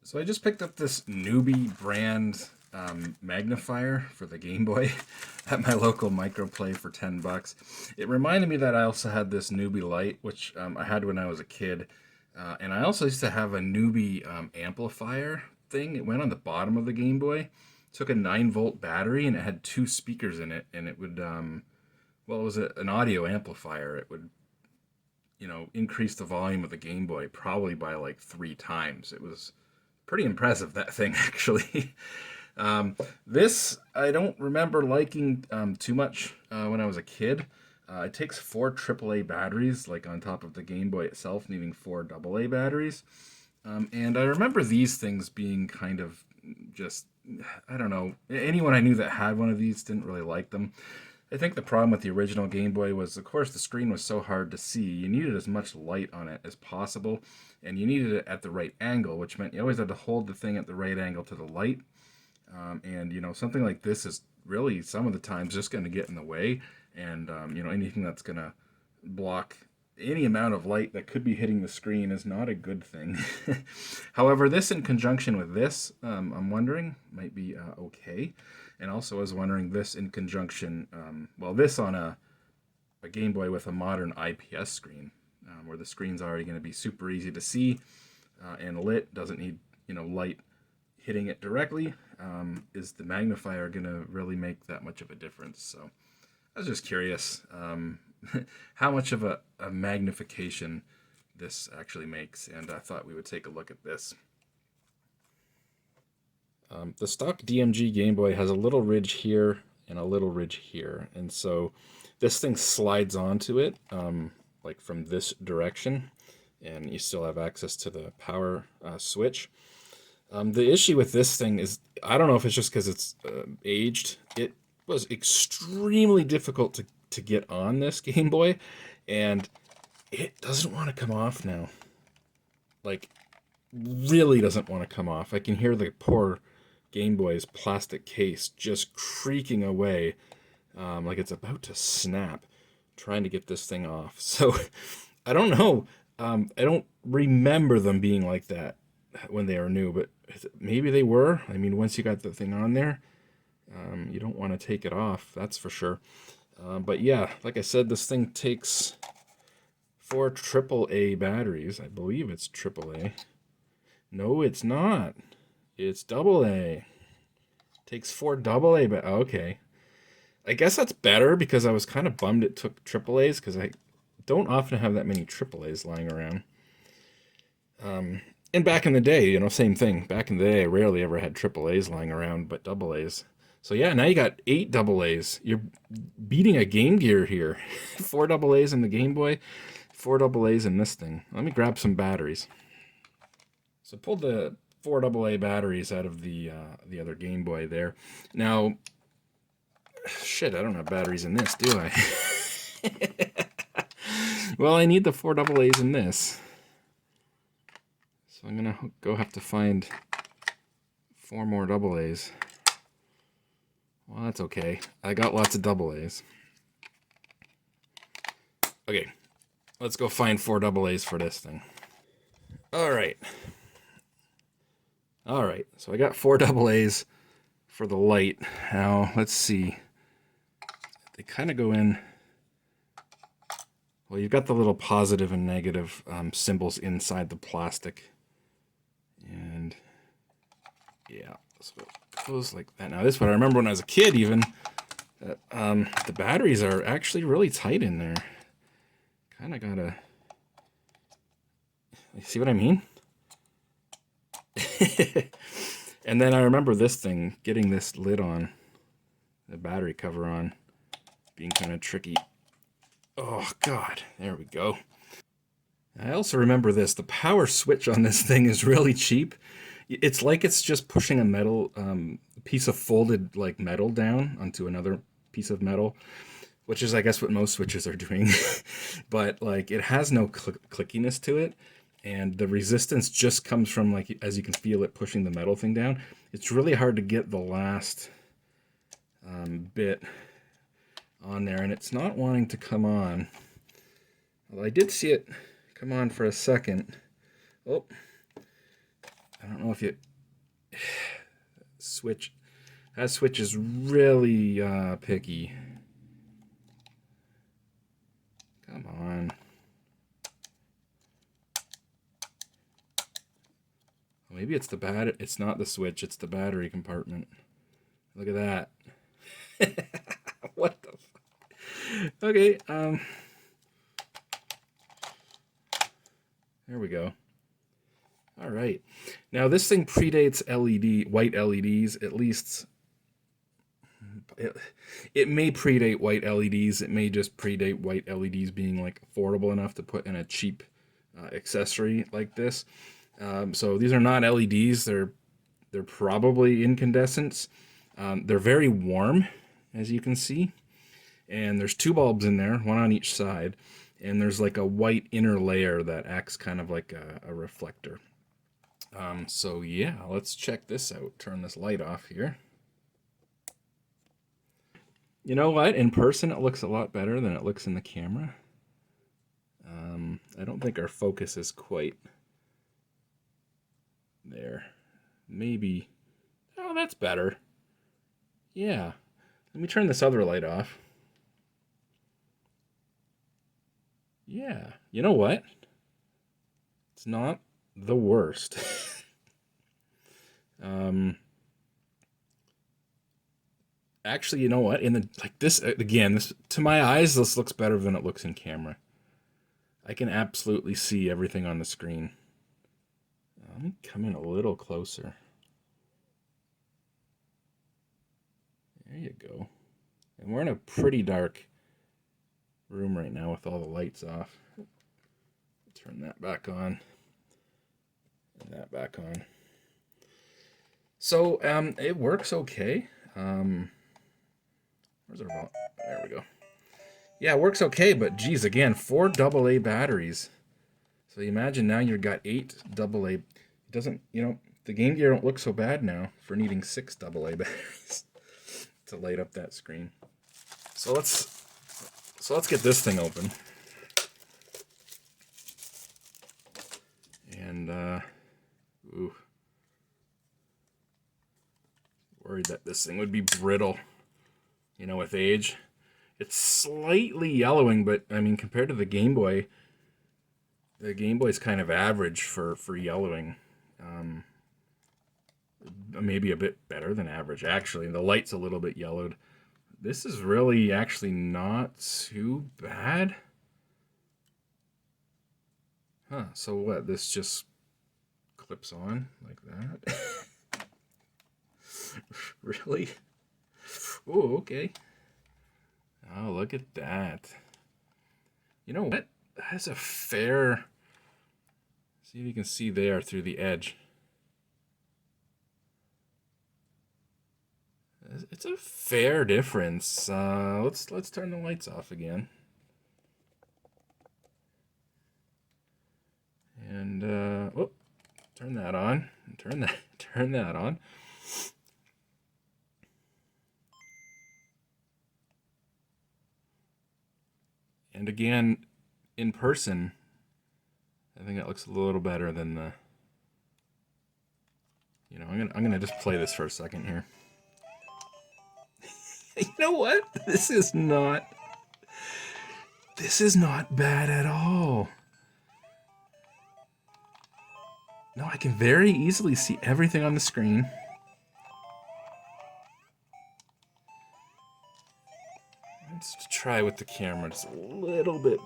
So I just picked up this Nuby brand magnifier for the Game Boy at my local microplay for $10. It reminded me that I also had this Nuby light, which I had when I was a kid. And I also used to have a Nuby amplifier thing. It went on the bottom of the Game Boy. Took a 9-volt battery and it had 2 speakers in it. And it would, well, it was an audio amplifier. It would, increase the volume of the Game Boy probably by like 3 times. It was pretty impressive, that thing, actually. This I don't remember liking too much when I was a kid. It takes 4 AAA batteries, like on top of the Game Boy itself, needing 4 AA batteries. And I remember these things being kind of just, I don't know, anyone I knew that had one of these didn't really like them. I think the problem with the original Game Boy was, of course, the screen was so hard to see. You needed as much light on it as possible, and you needed it at the right angle, which meant you always had to hold the thing at the right angle to the light. And, something like this is really, some of the times, just going to get in the way. And, anything that's going to block any amount of light that could be hitting the screen is not a good thing. However, this in conjunction with this, I'm wondering, might be okay. And also I was wondering this in conjunction, this on a Game Boy with a modern IPS screen, where the screen's already going to be super easy to see and lit, doesn't need, light hitting it directly. Is the magnifier going to really make that much of a difference? So I was just curious how much of a magnification this actually makes, and I thought we would take a look at this. The stock DMG Game Boy has a little ridge here and a little ridge here, and so this thing slides onto it like from this direction, and you still have access to the power switch. The issue with this thing is, I don't know if it's just because it's aged. It was extremely difficult to get on this Game Boy, and it doesn't want to come off now. Like, really doesn't want to come off. I can hear the poor Game Boy's plastic case just creaking away like it's about to snap, trying to get this thing off. So I don't know. I don't remember them being like that when they were new, but maybe they were. I mean, once you got the thing on there, you don't want to take it off, that's for sure. But yeah, like I said, this thing takes 4 AAA batteries. I believe it's AAA. No, it's not. It's AA. Takes 4 AA, but okay. I guess that's better, because I was kind of bummed it took AAAs, because I don't often have that many AAAs lying around. And back in the day, same thing. Back in the day, I rarely ever had AAAs lying around, but AAs. So yeah, now you got 8 AAs. You're beating a Game Gear here. 4 AAs in the Game Boy, 4 AAs in this thing. Let me grab some batteries. So pulled the 4 AA batteries out of the other Game Boy there. Now, shit, I don't have batteries in this, do I? Well, I need the 4 AAs in this. So I'm gonna have to find 4 more AAs. Well, that's okay. I got lots of AAs. Okay, let's go find 4 AAs for this thing. All right, so I got 4 AAs for the light. Now, let's see. They kind of go in. Well, you've got the little positive and negative symbols inside the plastic. And yeah, so it goes like that. Now, this one, I remember when I was a kid even, that the batteries are actually really tight in there. Kind of gotta... See what I mean? And then I remember this thing, getting this lid on, the battery cover on, being kind of tricky. Oh, God. There we go. I also remember this. The power switch on this thing is really cheap. It's like it's just pushing a metal piece of folded like metal down onto another piece of metal, which is, I guess, what most switches are doing. But like, it has no clickiness to it. And the resistance just comes from, like, as you can feel it pushing the metal thing down. It's really hard to get the last bit on there, and it's not wanting to come on. Well, I did see it come on for a second. Oh, I don't know if you switch. That switch is really picky. Come on. Maybe it's the it's not the switch, it's the battery compartment. Look at that. What the fuck? Okay, there we go. All right. Now this thing predates white LEDs, at least. It may predate white LEDs. It may just predate white LEDs being like affordable enough to put in a cheap accessory like this. So these are not LEDs. They're probably incandescents. They're very warm, as you can see. And there's 2 bulbs in there, one on each side. And there's like a white inner layer that acts kind of like a reflector. So yeah, let's check this out. Turn this light off here. You know what? In person, it looks a lot better than it looks in the camera. I don't think our focus is quite there. Maybe. Oh, that's better. Yeah. Let me turn this other light off. Yeah. You know what? It's not the worst. Actually, you know what? In the this again, this to my eyes, this looks better than it looks in camera. I can absolutely see everything on the screen. Let me come in a little closer. There you go. And we're in a pretty dark room right now with all the lights off. Turn that back on. And that back on. So, it works okay. Where's our volume? There we go. Yeah, it works okay, but geez, again, 4 AA batteries. So you imagine now you've got 8 AA. It doesn't, the Game Gear don't look so bad now for needing 6 AA batteries to light up that screen. So let's get this thing open. And ooh, worried that this thing would be brittle, with age. It's slightly yellowing, but I mean, compared to the Game Boy is kind of average for yellowing. Maybe a bit better than average, actually. The light's a little bit yellowed. This is really actually not too bad. Huh, so what? This just clips on like that? Really? Oh, okay. Oh, look at that. You know what? That's a fair... See if you can see there through the edge. It's a fair difference. Let's turn the lights off again. And oh, turn that on. Turn that on. And again, in person, I think that looks a little better than the. I'm gonna just play this for a second here. You know what? This is not bad at all. No, I can very easily see everything on the screen. Let's try with the camera just a little bit.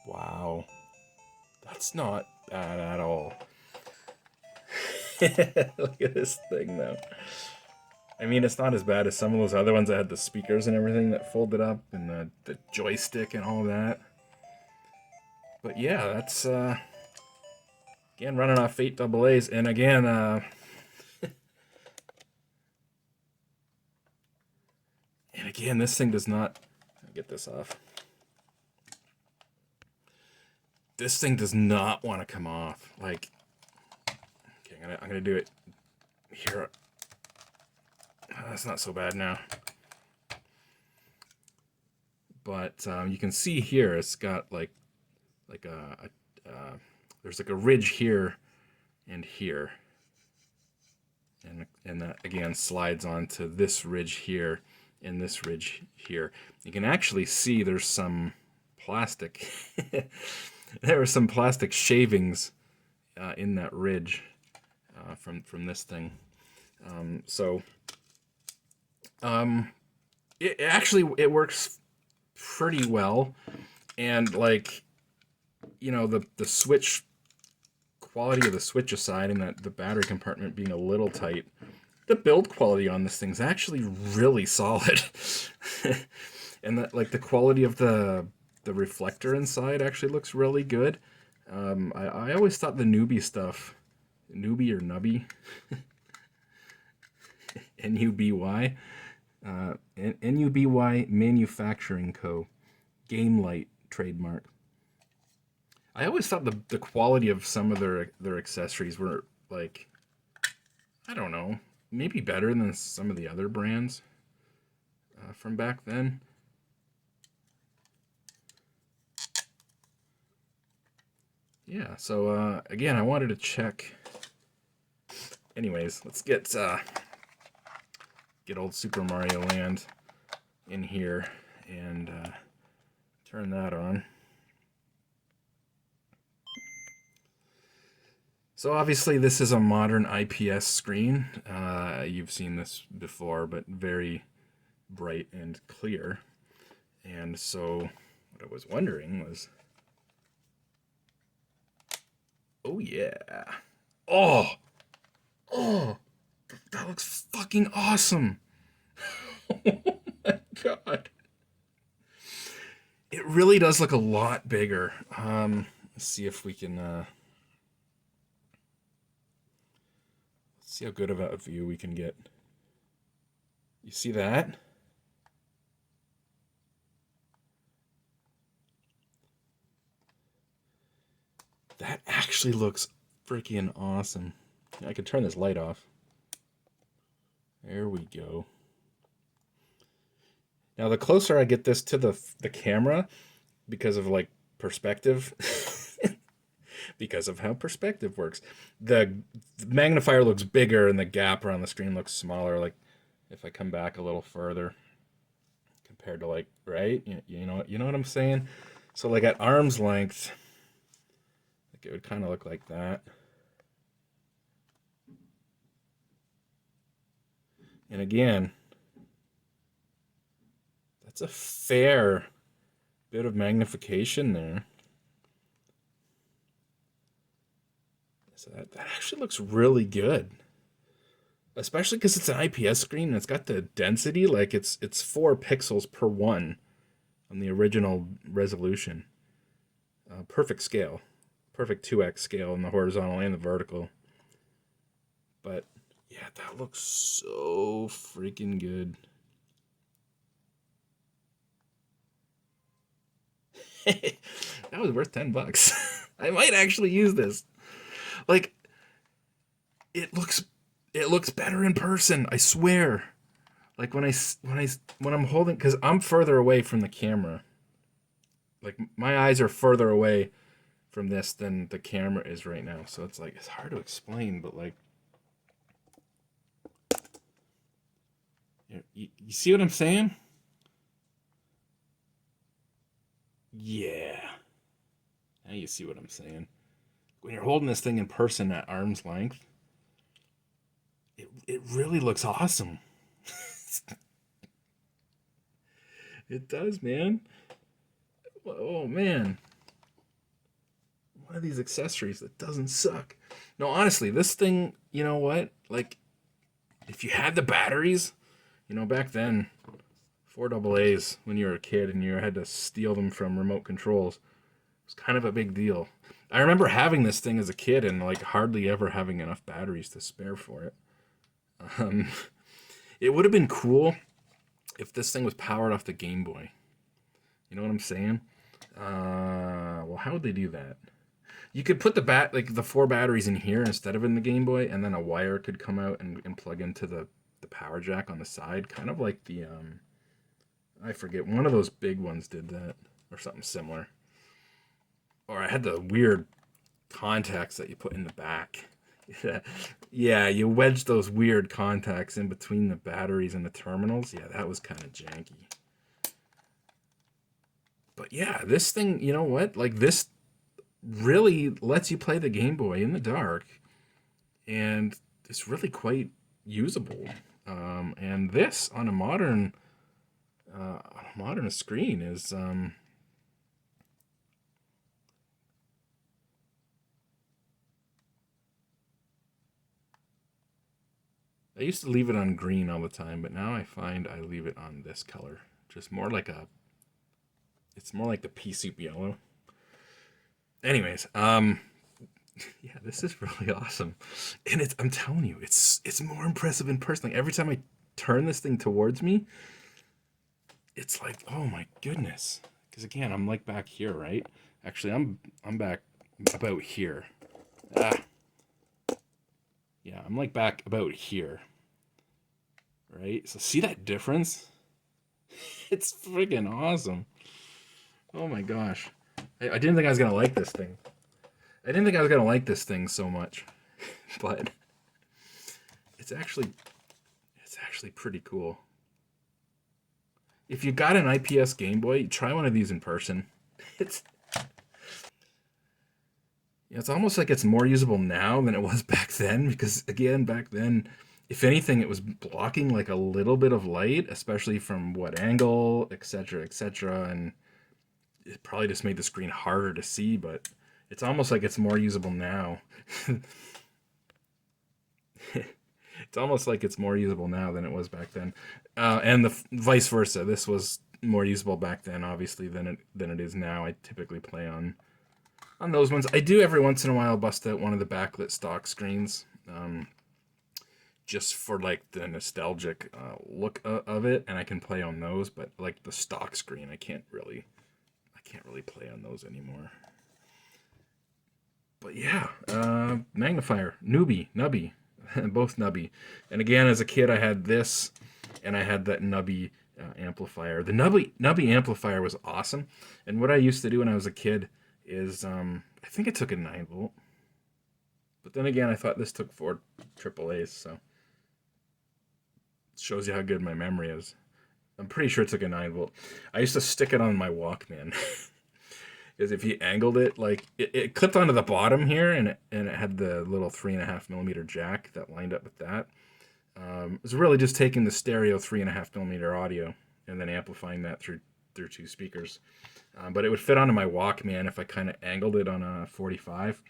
Wow. That's not bad at all. Look at this thing, though. I mean, it's not as bad as some of those other ones that had the speakers and everything that folded up and the joystick and all that. But yeah, that's, again, running off 8 AA's. And again, and again, this thing does not... I'll get this off. This thing does not want to come off. Like, okay, I'm gonna do it here. That's not so bad now. but you can see here it's got like there's like a ridge here and here, and that again slides onto this ridge here and this ridge here. You can actually see there's some plastic. There were some plastic shavings in that ridge from this thing. It actually it works pretty well, and like, you know, the switch quality of the switch aside, and that the battery compartment being a little tight, the build quality on this thing's actually really solid. And that, like, the quality of the reflector inside actually looks really good. I always thought the Nuby stuff, Nuby or Nuby, Nuby, Nuby Manufacturing Co. Game Light trademark. I always thought the quality of some of their accessories were, like, I don't know, maybe better than some of the other brands from back then. Yeah, so again, I wanted to check. Anyways, let's get old Super Mario Land in here and turn that on. So obviously this is a modern IPS screen. You've seen this before, but very bright and clear. And so what I was wondering was, oh yeah. Oh, that looks fucking awesome. Oh my god. It really does look a lot bigger. Let's see if we can see how good of a view we can get. You see that? That actually looks freaking awesome. I could turn this light off. There we go. Now, the closer I get this to the camera, because of, like, perspective, because of how perspective works, the magnifier looks bigger and the gap around the screen looks smaller. Like, if I come back a little further compared to, like, right? You know what I'm saying? So, like, at arm's length, like, it would kind of look like that. And again, that's a fair bit of magnification there. So that actually looks really good. Especially because it's an IPS screen and it's got the density, like it's 4 pixels per 1 on the original resolution. Perfect scale. Perfect 2x scale in the horizontal and the vertical. But yeah, that looks so freaking good. That was worth $10. I might actually use this. Like, it looks better in person, I swear. Like, when I'm holding, because I'm further away from the camera. Like, my eyes are further away from this than the camera is right now. So it's like, it's hard to explain, but like, you see what I'm saying? Yeah. Now you see what I'm saying. When you're holding this thing in person at arm's length, it really looks awesome. It does, man. Oh, man. One of these accessories that doesn't suck. No, honestly, this thing, you know what? Like, if you had the batteries, you know, back then, 4AA's, when you were a kid and you had to steal them from remote controls, it was kind of a big deal. I remember having this thing as a kid and, like, hardly ever having enough batteries to spare for it. It would have been cool if this thing was powered off the GameBoy. You know what I'm saying? Well, how would they do that? You could put the 4 batteries in here instead of in the GameBoy, and then a wire could come out and plug into the power jack on the side, kind of like the I forget. One of those big ones did that, or something similar. Or I had the weird contacts that you put in the back. Yeah, yeah, you wedged those weird contacts in between the batteries and the terminals. Yeah, that was kind of janky. But yeah, this thing, you know what? Like this really lets you play the Game Boy in the dark, and it's really quite usable. And this on a modern screen is I used to leave it on green all the time, but now I find I leave it on this color. Just more like it's more like the pea soup yellow. Anyways, yeah, this is really awesome. And I'm telling you, it's more impressive in person. Like every time I turn this thing towards me, it's like, oh my goodness. Because again, I'm like back here, right? Actually, I'm back about here. Ah, yeah, I'm like back about here. Right? So see that difference? It's freaking awesome. Oh my gosh. I didn't think I was gonna like this thing. I didn't think I was gonna like this thing so much. But it's actually pretty cool. If you got an IPS Game Boy, try one of these in person. It's Yeah, it's almost like it's more usable now than it was back then because again, back then, if anything, it was blocking like a little bit of light, especially from what angle, etc., etc., and it probably just made the screen harder to see, but it's almost like it's more usable now. It's almost like it's more usable now than it was back then, and the vice versa. This was more usable back then, obviously, than it is now. I typically play on those ones. I do every once in a while bust out one of the backlit stock screens, just for like the nostalgic look of it, and I can play on those. But like the stock screen, I can't really play on those anymore. But yeah, Magnifier, Nuby, both Nuby. And again, as a kid, I had this, and I had that Nuby amplifier. The Nuby amplifier was awesome. And what I used to do when I was a kid is, I think it took a 9 volt. But then again, I thought this took 4 AAAs, so it shows you how good my memory is. I'm pretty sure it took a 9 volt. I used to stick it on my Walkman. Is if you angled it, like it clipped onto the bottom here, and it had the little 3.5 millimeter jack that lined up with that. It was really just taking the stereo 3.5 millimeter audio and then amplifying that through 2 speakers. But it would fit onto my Walkman if I kind of angled it on a 45,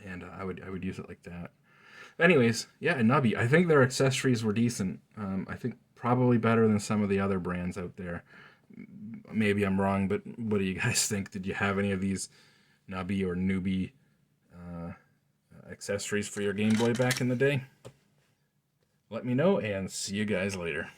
and I would use it like that. Anyways, yeah, Nuby. I think their accessories were decent. I think probably better than some of the other brands out there. Maybe I'm wrong, but what do you guys think? Did you have any of these Nuby or Nuby uh, accessories for your Game Boy back in the day? Let me know, and see you guys later.